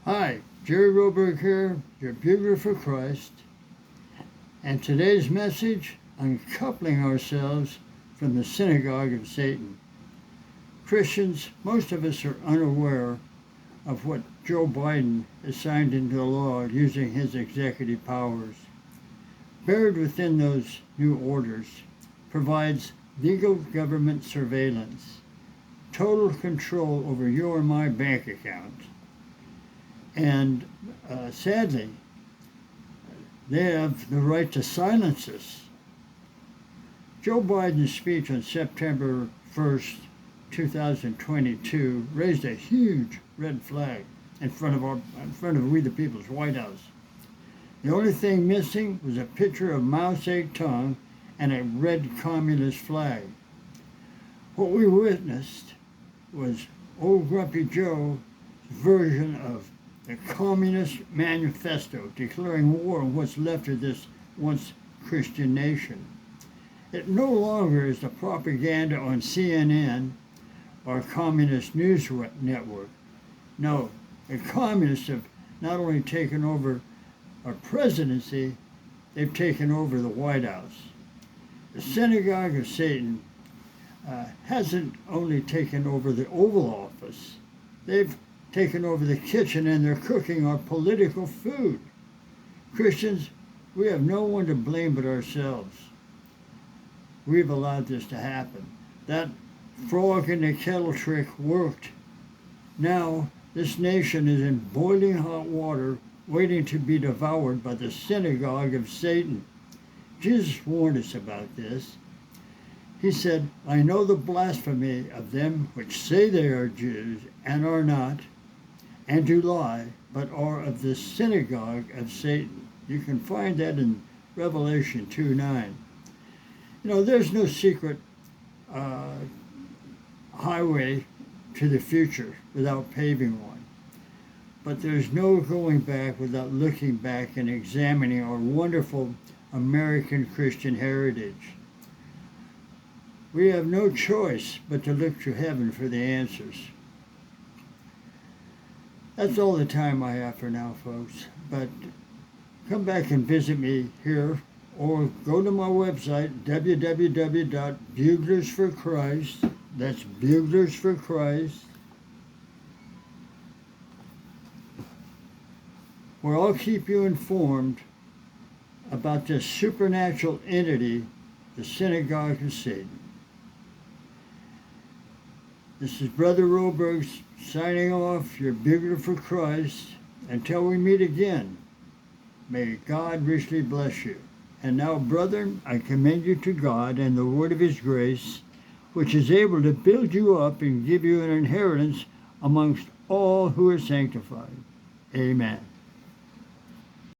Hi, Jerry Roberg here, your bugler for Christ, and today's message, uncoupling ourselves from the Synagogue of Satan. Christians, most of us are unaware of what Joe Biden has signed into law using his executive powers. Buried within those new orders provides legal government surveillance, total control over your and my bank account. And sadly, they have the right to silence us. Joe Biden's speech on September 1st, 2022 raised a huge red flag in front of we the people's White House. The only thing missing was a picture of Mao Zedong and a red communist flag. What we witnessed was old Grumpy Joe's version of the Communist Manifesto declaring war on what's left of this once Christian nation. It no longer is the propaganda on CNN or Communist News Network. No, the communists have not only taken over our presidency, they've taken over the White House. The Synagogue of Satan hasn't only taken over the Oval Office, they've taken over the kitchen and they're cooking our political food. Christians, we have no one to blame but ourselves. We've allowed this to happen. That frog in the kettle trick worked. Now, this nation is in boiling hot water, waiting to be devoured by the Synagogue of Satan. Jesus warned us about this. He said, I know the blasphemy of them which say they are Jews and are not, and do lie, but are of the synagogue of Satan. You can find that in Revelation 2:9. You know, there's no secret highway to the future without paving one. But there's no going back without looking back and examining our wonderful American Christian heritage. We have no choice but to look to heaven for the answers. That's all the time I have for now, folks. But come back and visit me here or go to my website, www.buglersforchrist. That's Buglers for Christ, where I'll keep you informed about this supernatural entity, the Synagogue of Satan. This is Brother Roberg signing off, your bugler for Christ. Until we meet again, may God richly bless you. And now, brethren, I commend you to God and the word of his grace, which is able to build you up and give you an inheritance amongst all who are sanctified. Amen.